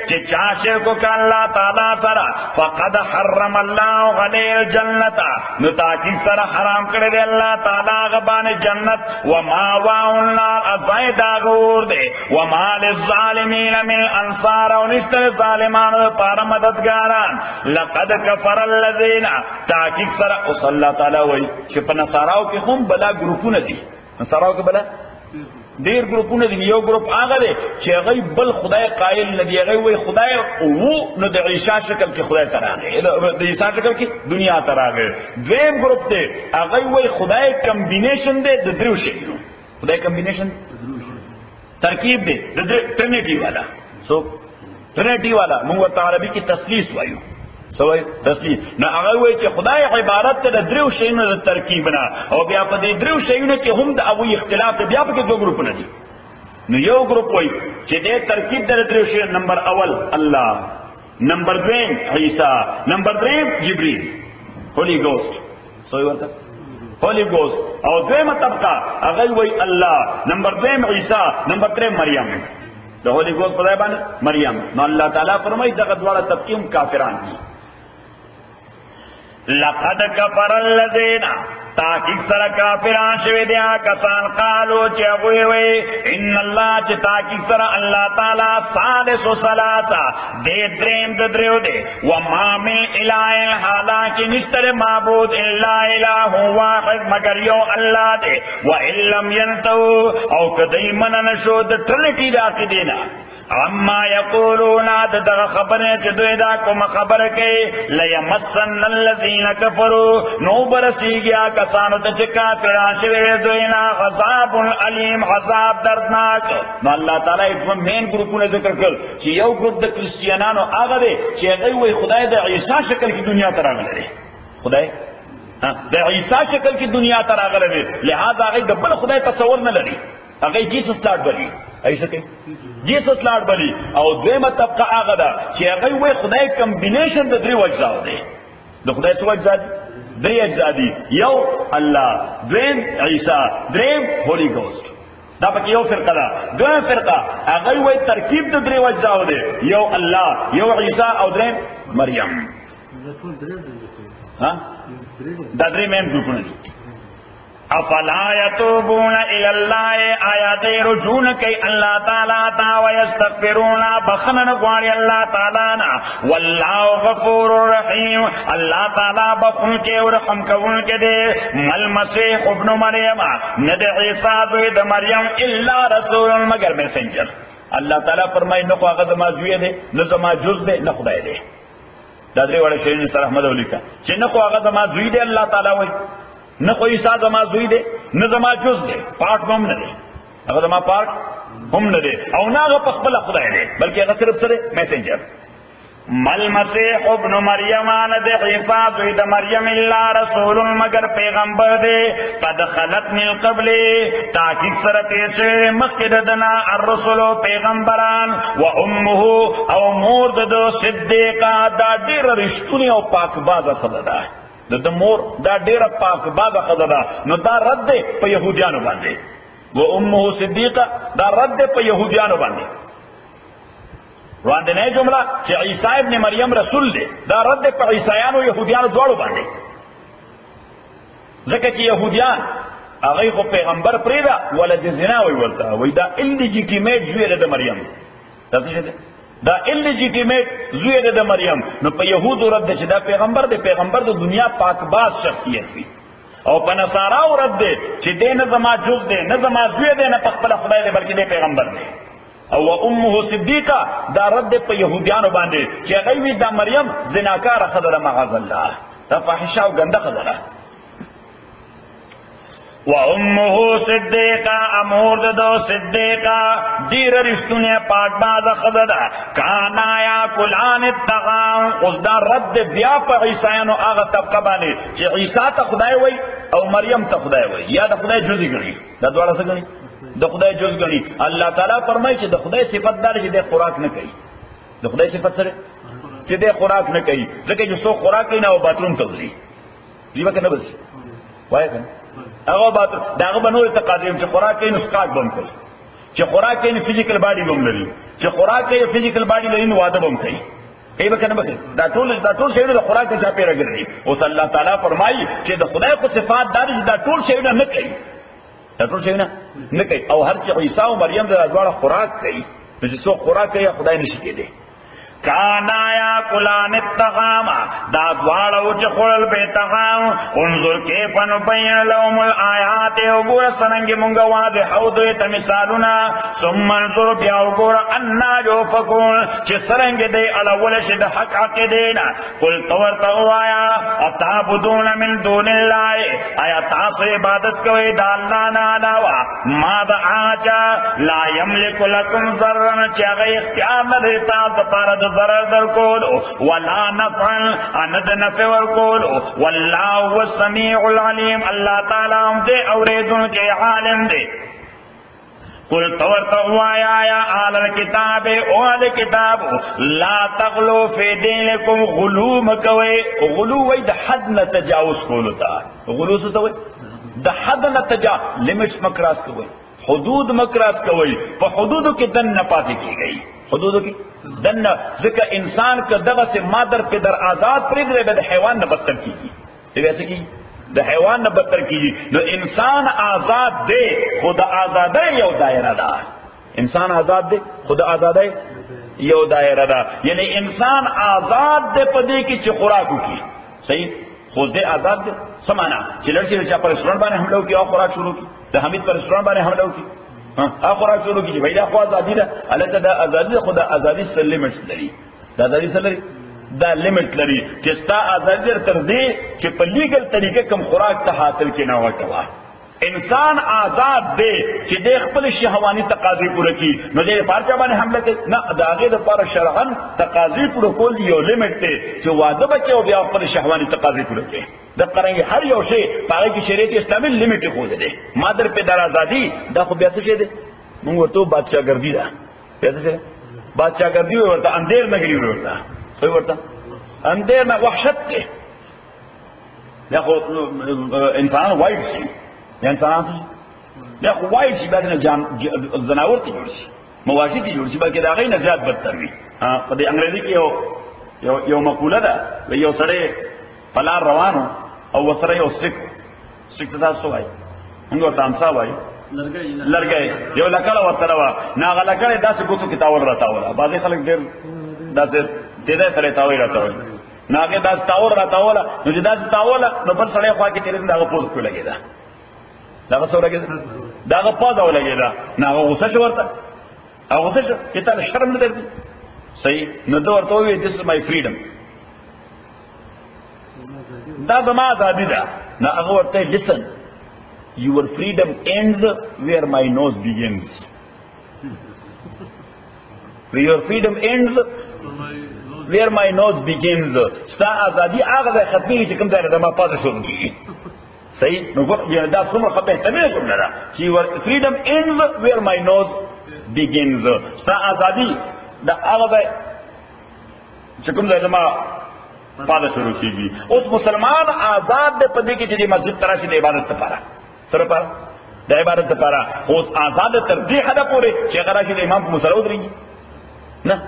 چی چاشر کو کہ اللہ تعالی سرا فقد حرم اللہ علی الجنت نتاکی سرا حرام کرے دے اللہ تعالی غبان جنت وما واؤن نار ازائی داغور دے وما الظالمین من انصار و نشتر ظالمان پار مددگاران لقد کفر الذین تاکیق سر اس اللہ تعالی وی چپ نصاراو کی خون بلا گروپون دی نصاراو کی بلا دیر گروپون دی یو گروپ آگا دے چی غی بل خدای قائل ندی غی وی خدای وو ند عیسیٰ شکل کی خدای تراغے عیسیٰ شکل کی دنیا تراغے دویم گروپ دے غی وی خدای کمبینیشن دے دریو شکلو خدای کمبینیشن ترکیب دے ٹرینیٹی والا سو ٹرینیٹی والا منگو عربی کی تسلیس وایو سوئی تسلیس نا اغوی چی خدای عبارت تے دریو شئیون دا ترکیب نا او بیا پا دی دریو شئیون کی ہم دا اوی اختلاف دے بیا پا کی دو گروپ نا دی نو یو گروپ وی چی دے ترکیب دے دریو شئیون نمبر اول اللہ نمبر دویم عیسیٰ نمبر دریم جبریل ہولی گوسٹ سوئی ورطا ہولی گوسٹ او دویم طبقہ اغل وی اللہ نمبر دویم عیسیٰ نمبر تریم مریم دا ہولی گوسٹ پدائی بانے مریم نو اللہ تعالیٰ فرمائی دا دوارا طبقیم کافران کی لقد کفر الذین تاکیق سر کافران شوی دیا کسان قالو چی اگوی وی ان اللہ چی تاکیق سر اللہ تعالی سالس و سلاسا دے درین دریو دے وما من الہ حالانکہ نشتر معبود الا الہ واحد مگر یو اللہ دے وَإِن لَّمْ يَنْتَهُوا او کدی من نشود ٹرنٹی دا کی دینا اما یقولون دغه خبره چې دوی دا کوم خبره کوي لیمسن الذین کفروا نو برسیږي کسانو ته چې کافران شوي دوی نه عذاب الیم عذاب دردناک. نو الله تعالی په مین ګروپونه ذکر کړ چې یو ګروپ د کریسچیانانو هغه دی چې هغه وایي خدای د عیسی شکل کې دنیا ته راغلی، خدای د عیسی شکل کې دنیا ته راغلی دی، لہذا هغه د بل خدای تصور نه لري، هغه جیسس لاړ بلی ایسا کہ جیسس لاړ بلی. او دویمه طبقه هغه ده چې هغه وایي خدای کمبینیشن د درې اجزاو دی، د خدای څو اجزا دي؟ درې اجزا دي، یو الله، دویم عیسی، دریم هولی ګوست. دا پکې یو فرقه ده. دویم فرقه هغه وایي ترکیب د درې اجزاو دی، یو الله، یو عیسی او دریم مریم. ها دا درې مین ګروپونه دي. افلا یتوبون الی اللہ آیا دی رجون کئی اللہ تعالیٰ تا ویستغفرون بخنن غواړي اللہ تعالیٰ نا واللہ غفور رحیم اللہ تعالیٰ بخن کے ورحم کون کے دے مل مسیح ابن مریم ند عیسیٰ دوی د مریم الا رسول مگر میسنجر. اللہ تعالیٰ فرمائی نخو آغا زما زوی دے نو زما جز دے نہ خدای دے. دا درې وړه شیرین سره احمد اولیکا چې نخو آغا زما زوی دے اللہ تعالیٰ وی نہ کوئی عیسیٰ زما زوی دے نہ زما جز دے پارٹ ہم نہ دے، اگر زما پارٹ ہم نہ دے او نہ پخبل خدای دے بلکہ اگر صرف سرے میسنجر. مل مسیح ابن مریم آن دے عیسیٰ زوی دا مریم اللہ رسول مگر پیغمبر دے قد خلت من قبل تاکید سرطیسے مخددنا الرسول پیغمبران و امه او مورد دو صدیقہ دا دیر رشتونی او پاک بازا خددہ د مور دا ډیره پاک بازه خزه ده. نو دا رد دی په یهودیانو باندې، و امه صدیقه دا رد دی په یهودیانو باندې. وړاندنۍ جمله چې عیسی ابن مریم رسول دی دا رد دی په عیسایانو یهودیانو دواړو باندې، ځکه چې یهودیان هغه خو پیغمبر پرېږده ولد زنا وایي ورته، وایي دا انلیجیټیمیټ زوی دی د مریم. دا څه دی؟ دا انلیجیټیمیټ زوی دی د مریم. نو په یهودو رد دی چې دا پیغمبر دی، پیغمبر د دنیا پاکباز شخصیت وي. او په نصاراو رد دی چې دی نه زما جز دی نه زما زوی دی نه په خپله خدای دی بلکې دی پیغمبر دی. او امه صدیقه دا رد دی په یهودیانو باندې چې هغوی وي دا مریم زناکاره ښځه ده معاذ الله، دا فاحشه او ګنده ښځه ده. و امه صدیقہ امور دو صدیقہ دیر رشتونے پاک باز خددا کانا یا کلان الطعام. اس دا رد بیا پا عیسائیانو آغا طبقہ بانے چی عیسیٰ تا خدای وی او مریم تا خدای وی یا دا خدای جزی گنی، دا دوارا سا گنی دا خدای جز گنی. اللہ تعالیٰ فرمائی چی دا خدای صفت دار چی دے خوراک نکئی، دا خدای صفت سرے چی دے خوراک نکئی، لکہ جو سو خوراک کئی نا وہ باترون توزی جیبا که نبسی وائی کن هغه بات داغه بنور تقاضیم چې خوراک کین اسقاط بم کوي، چې خوراک کین فزیکل باډي بم لري، چې خوراک کین فزیکل باډي لري نو واده بم کوي. ای بکنه بکنه دا ټول شی د خوراک ته چاپی راګرځي. اوس الله تعالی فرمایي چې د خدای په صفات دار چې دا ټول شی نه کوي، دا ټول شی نه کوي. او هر چې عیسی او مریم د ازواړه خوراک کوي، نو چې څو خوراک کوي خدای نشي کېدی. کانا یا کلان الطعام دا دوارو چه خورل بے طعام انظر کیفن بین لهم الآیات وګور سرنګ مونږ واضح او دوی ته مثالونه ثم انظر بیا وګور ان یوفکون چې سرنګ دی الاول شه د حق عقیدینا قل تورته وایا اتعبدون من دون الله آیا تاسو عبادت کوئ د الله نه علاوه ما دعاچا لا یملک لكم ضرا چې هغه اختیار نه لري تاسو لپاره ضرر در کولو ولا نفعا اند نفع ور کولو والله هو السمیع العلیم. اللہ تعالیٰ ہم دے اوریدن کے عالم دے. قل تورتا وایا یا آل الكتاب او آل کتاب لا تغلو فی دینکم غلو مکوئے. غلو وی دا حد نتجاوز کولو تا غلو ستوئے دا حد نتجاوز لمش مکراس کوئے حدود مکراس کوئے پا حدودو کی دن نپاتی کی گئی حدودو کی دن ذکر انسان کا دغه سے مادر پدر آزاد پرید رہے دا حیوان نہ بدتر کیجی ویسے کی دا حیوان نہ بدتر کیجی. نو انسان آزاد دے خود آزاد ہے یو دائرہ دا انسان آزاد دے خود آزاد ہے یو دائرہ دا یعنی انسان آزاد دے پدے کی چی خوراکو کی صحیح خود دے آزاد دے سمانا چی لڑسی رچا پر ریسٹورنٹ بانے حملوں کی اور خوراک شروع کی دا حمید پر ریسٹورنٹ بانے حملوں کی ها خوراک شروع کیږي بھائی دا خو ازادي ده البته دا ازادي خدا ازادي سره لیمټس لري دا ازادي سره لري دا لیمټ لري چې ستا ازادي تر دې چې په لیګل طریقې کوم خوراک ته حاصل کې نه وکړه انسان آزاد دی چې د خپل شهواني تقاضې پوره کړي نو دې پارچا باندې حمله کوي نه دا هغه د لپاره شرعاً تقاضې پوره کول یو لیمټ دی چې واده وکړي او بیا خپل شهواني تقاضې پوره کړي د قرانګي هر یو شی پاره کې شریعت اسلامي لیمټ خو دی مادر په در آزادي دا خو بیا څه شي دی موږ ورته بادشاہګردي ده بیا څه شي بادشاہګردي ورته اندیر نګري ورته خو ورته اندیر نه وحشت دی دا خو انسان وایي یا انسان یا خوایل شي بعد نه جان زناور ته جوړ شي مواشي ته جوړ شي بلکې دا غي نه زیات بدتر وي په دې انګريزي کې یو مقوله ده یو سړی پلار روانو او وسره یو سټیک تاسو وایي موږ تامسا وایي لرګي یو لکړه ورسره وا ناغه لکړه داسې ګوتو کې تاول راتاوله بعضي خلک ډېر داسې دې سره تاوي راتاول ناګه داس تاور راتاوله نو چې داس تاوله نو بل سړی خوا کې تیرې دغه پوز کو لګیدا داغه سره کې داغه پاز او لګیدا ناغه غوسه شو ورته او غوسه شو چې ته شرم نه درځي صحیح نو دا ورته وی this is my freedom دا زما ازادي ده نه هغه ورته listen your freedom ends where my nose begins your freedom ends where my nose begins ستا ازادي هغه ختمي چې کوم ځای زما پاز شروع کیږي صحیح نو ګور دا څومره خبره ته کوم نه چې your freedom ends where my nose begins ستا ازادي دا هغه چې کوم ځای زما پاده شروع کیږي اوس مسلمان آزاد دی په دې کې چې د مسجد تراشي د عبادت لپاره سره پر د عبادت لپاره اوس آزاد تر دې حد پورې چې غراشي د امام په مصلی ودرېږي نه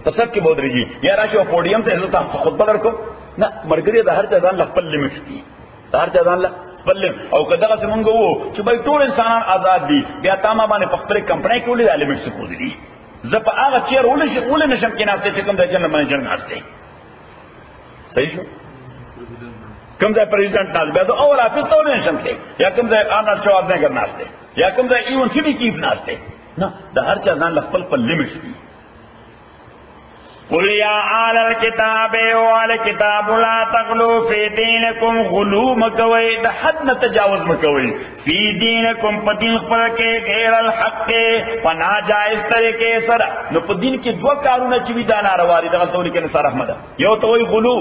تصد کې ودرېږي یا راشي په پوډیم ته تاسو خطبه درکو نه مرګري د هر چا ځان خپل لیمټ دي د هر چا ځان خپل او کداغه څنګه وو چې بای ټول انسانان آزاد دي بیا تاسو باندې په خپل کمپنۍ کې ولې د لیمټ څخه کوو دي زه په هغه چیر ولې نشم کې ناشته چې کوم د جنرال منیجر ناشته صحیح شو کوم ځای پریزیدنت ناز بیا زه اول افیس ته ولې نشم کې یا کوم ځای آنر شواب نه ناشته یا کوم ځای ایون سیټي چیف ناشته نه د هر چا ځان خپل لیمټ دي قل یا آل الكتاب وآل کتاب لا تغلو فی دینکم غلو مکوئی دا حد نہ تجاوز مکوئی فی دینکم پا دین خبر کے غیر الحق پا ناجائز طریقے سر نو پا دین کی دو کارونا چوی دا نارواری دا غلطوری کے نصار احمد یو توی غلو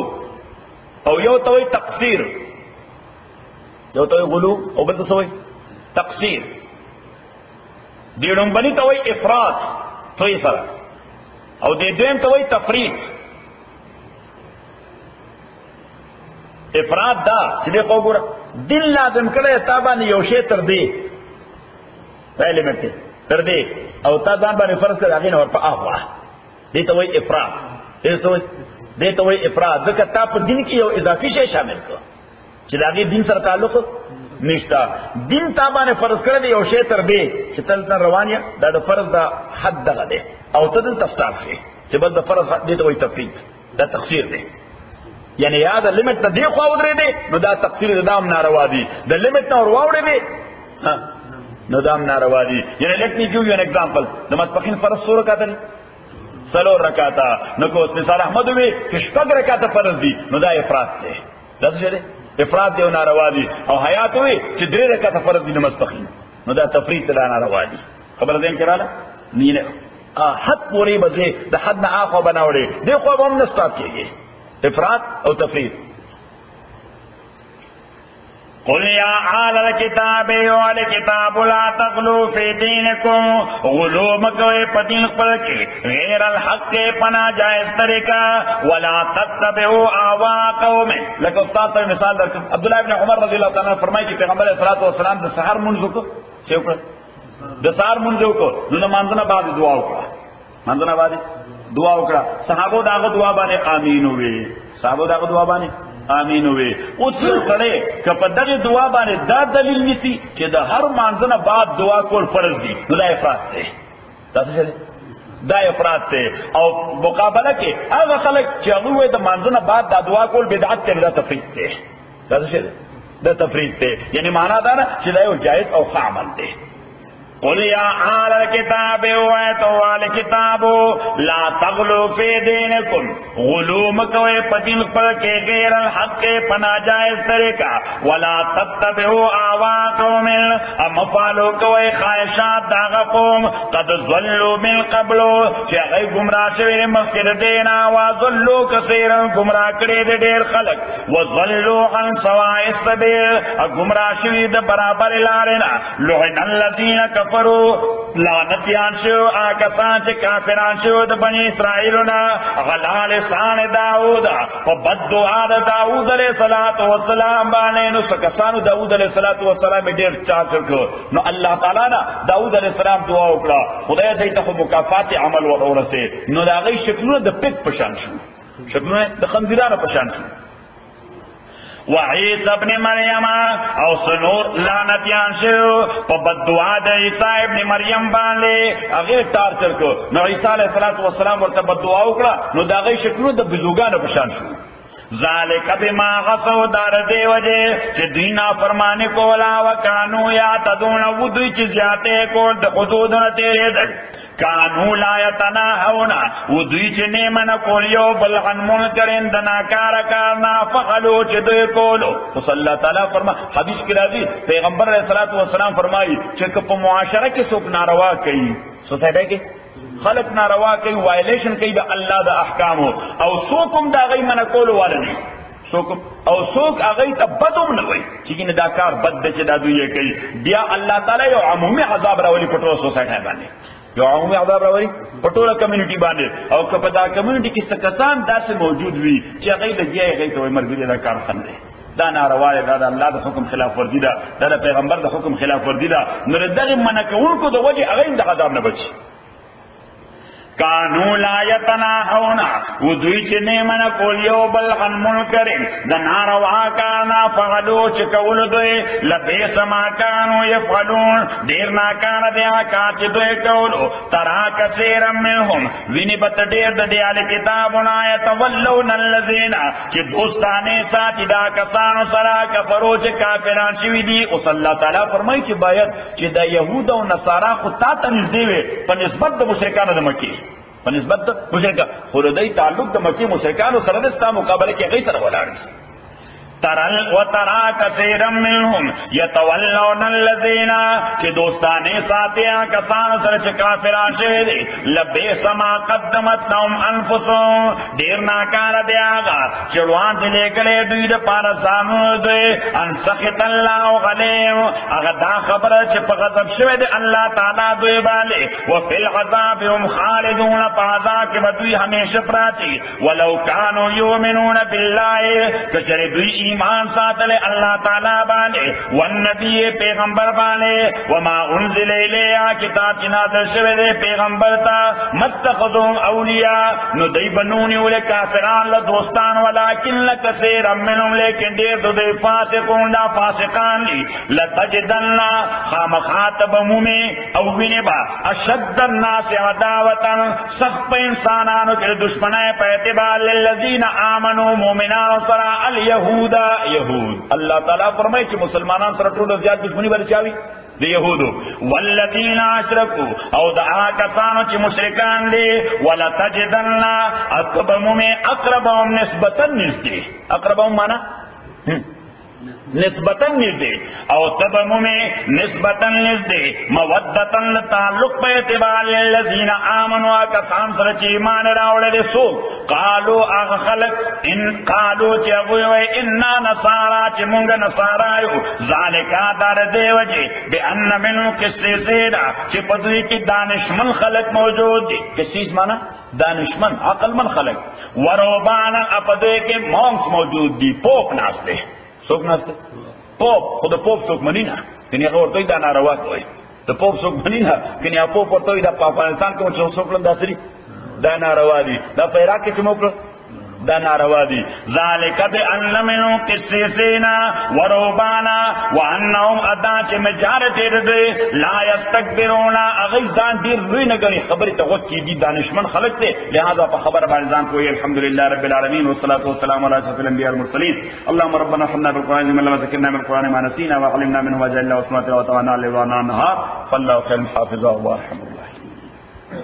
او یو توی تقصیر یو توی غلو او بلد سوی تقصیر دیڑن بنی توی افراد توی سر او دې دویم ته وایي تفریط افراد دا چې دې خو ګوره دین لازم کړی تا باندې یو شی تر دې ایلیمنټ تر دې او تا ځان باندې فرض کړی هغې نه ورپه اخوا دې ته وایي افراد دې ته وایي افراد ځکه تا په دین کې یو اضافي شی شامل کړ چې د هغې دین سره تعلق نشته دین تا باندې فرض کړی دی یو شی تر دې چې تل روان یې دا د فرض د حد دغه دی او تدل تستار شي چې بل د فرض دې ته وایي تفریط دا تقصیر دی یعنی یا د لیمټ ته دی خوا ودرې دی نو دا تقصیر د دام ناروا دی د لیمټ نه ورواوړې دی نو دام ناروا دی یعنی لیٹ می ګیو یو ان ایگزامپل د ماسپخین فرض 100 رکعات دی 3 رکعات نو کو اس مثال احمد وی چې 6 رکعات فرض دی نو دا افراط دی دا څه دی افراط دی او ناروا دی او حیات وی چې 3 رکعات فرض دی د ماسپخین نو دا تفریط دی ناروا دی خبر دې کړه نه حد پوری بزے دا حد نہ آخو بناوڑے دیکھو اب ہم نے سٹاپ کیے افراد او تفرید قل یا آل الکتاب وآل کتاب لا تغلو فی دینکم غلو مکوئے پدین خپل کے غیر الحق پنا جائز طریقہ ولا تتبعوا اهواء قوم لکه استاد ته مثال درکم عبداللہ ابن عمر رضی اللہ تعالی عنہ فرمایي چې پیغمبر علیہ الصلوۃ والسلام د سحر منځ کو څه وکړ د سحر منځ کو نو مانځنه بعد دعا وکړه مانځنه بعد دعا وکړه صحابه داغه دعا باندې امین وې صحابه داغه دعا باندې امین وې اوس سره کله دغه دعا باندې دا دلیل نسی چې د هر مانځنه بعد دعا کول فرض دي نو دا افراط دی تاسو دا افراط دی او مقابله کې هغه خلک چې هغه د مانځنه بعد دا دعا کول بدعت دی دا تفریط دی تاسو دا تفرید تے یعنی معنی دا نا چې دا یو جائز او ښه عمل دی. قل یا اہل الکتاب وایت اہل کتاب لا تغلو فی دینکم غلو مکوئے پدین پر کے غیر الحق کے پناجائز طریقہ ولا تتبعوا اهواء قوم مفعلوا کوئے خواہشات داغ قوم قد ضلوا من قبل چې غي گمراه شوی مخکې دینا وضلوا كثيرا گمراه کړي دې خلق وضلوا عن سواء السبيل گمراه شوی د برابر لارې نه لعن الذين كفروا لعنتیان شو آکسان چې کافران شو د بنی اسرائیلنا غلا لسان داود په بد دعا د داود علیہ الصلوۃ والسلام باندې نو سکسانو داود علیہ الصلوۃ والسلام ډیر چانس ورکړ نو الله تعالی نه داود علیہ السلام دعا وکړه خدای دې ته مکافات عمل ورورسه نو دا غي شکلونه د پک پشان شو شکلونه د خنزیرانو پشان شو. وعیسی ابن مریم او سنور لعنتیان شو په بددعا د عیسی ابن مریم باندې هغه ټارچر کو نو عیسی علیہ الصلوۃ والسلام ورته بددعا وکړه نو دا غي شکلونه د بزوګانو پشان شو. ذالک بما غصوا دار دی وجه چې دینا فرمانه کولا وکانو یا تدون ودوی چې زیاته کول د حدود نه تیرېدل کانو لا یتناهون ودوی چې نیمه کولیو بل عن منکرین د ناکار کارنا فعلوا چې دوی کولو. صلی الله تعالی فرما حدیث کې راځي پیغمبر علیہ الصلوۃ والسلام فرمایي چې په معاشره کې څوک ناروا کوي سوسایټي کې خلق ناروا کوي وایلیشن کوي د الله د احکامو او څوک هم دا غي منع کولو والني څوک او څوک هغه ته بدوم نه وي چې نه دا کار بد د چې دا دوی کوي بیا الله تعالی یو عمومي عذاب راولي پټو سوسایټي باندې یو عمومي عذاب راولي پټوله کمیونټي باندې او کله دا کمیونټي کې څه کسان داسې موجود وي چې هغه د دې هغه ته مرګ دا کار خنده دا ناروا ده دا الله د حکم خلاف ورزي ده دا پیغمبر د حکم خلاف ورزي ده نو دغه منع کوونکو د وجه هغه د عذاب نه بچي. کانو لا یتناهون ودوی چې نیمه کولیو بل عن منکرین د ناروا کارنا فعلوا چې کول دوی لبئس ما کانوا یفعلون ډیر ناکاره دی کار چې دوی کولو ترا کثیر منهم ویني بت ډیر د دې ال کتابونه یتولون الذین چې دوستانه ساتي دا کسانو سره کفرو چې کافران شوی دي او صلی الله تعالی فرمایي چې باید چې د يهود او نصارا خو تا ته نږدې وي په نسبت د مشرکانو د مکی په نسبت د مشرکا خردی تعلق د مکی مشرکانو سره د اسلام مقابله کې غي سره ولاړ ترل و ترا کثیر منهم یتولون الذین چې دوستانه ساتیا کسان سره چې کافران شوی دي لبئس ما قدمت لهم انفسهم ډیر ناکاره دی هغه چې روان دي لګلې دوی د پاره سامو دوی ان سخط الله علیهم هغه دا خبره چې په غضب شوی دی الله تعالی دوی باندې او فی العذاب هم خالدون فعذاب کې دوی همیشه پراتی ولو کانوا یؤمنون بالله کچره دوی ایمان ساتل اللہ تعالی باندې والنبی پیغمبر باندې وما انزل الیہ کتاب چې نازل شوی دی پیغمبر ته متخذهم اولیاء نو دی بنونی ول کافران له دوستان ولکن لکثیر منهم لیکن ډیر دوی فاسقون دا فاسقان دي لتجدن خامخاتب مومي او وینبا اشد الناس عداوتا سخت انسانانو کې دشمنای په اعتبار للذین آمنوا مؤمنان سره الیهود یهود اللہ تعالیٰ فرمائے کہ مسلمانان سره ټول زیات دشمنی برچاوی د یهودو والذین اشرکوا او دا کسانو چې مشرکان دي ولا تجدن اقربهم اقربهم نسبتا نزدې اقربهم معنا نسبتا نزدې او تبهم نسبتا نزدې مودتا تعلق په اعتبار للذین آمنوا کسان سره چې ایمان راوړل سو قالوا اغه خلق ان قالوا چې وای ان نصارا چې مونږ نصارا یو ذالک دار دیوجه بان منو کسیدا چې په دوی کې دانشمن خلق موجود دي کسیز معنا دانشمن عقل من خلق ورهبان اپدې کې مونږ موجود دي پوپ ناشته څوک ناشته پوپ خود پوپ څوک منی نه کني هغه ورته دا ناروا کوي ته پوپ څوک منی نه کني هغه پوپ ورته دا په افغانستان کې څوک لنداسري دا ناروا دي دا په عراق کې چې موږ دا ناروا دي. ذالک بان لم قسیسینا ورهبانا وانهم ادا چې مجارته دې لا یستكبرون اغیزان دې روی نه غني خبره ته وکی دي دانشمن خلق ته لہذا په خبر باندې ځان کوی. الحمدلله رب العالمین والصلاه والسلام على اشرف الانبیاء والمرسلین. اللهم ربنا ارحمنا بالقران من لما ذكرنا من القران ما نسينا وعلمنا منه وجعلنا وسمعنا وطعنا لوانا نهار فالله خير حافظا وارحم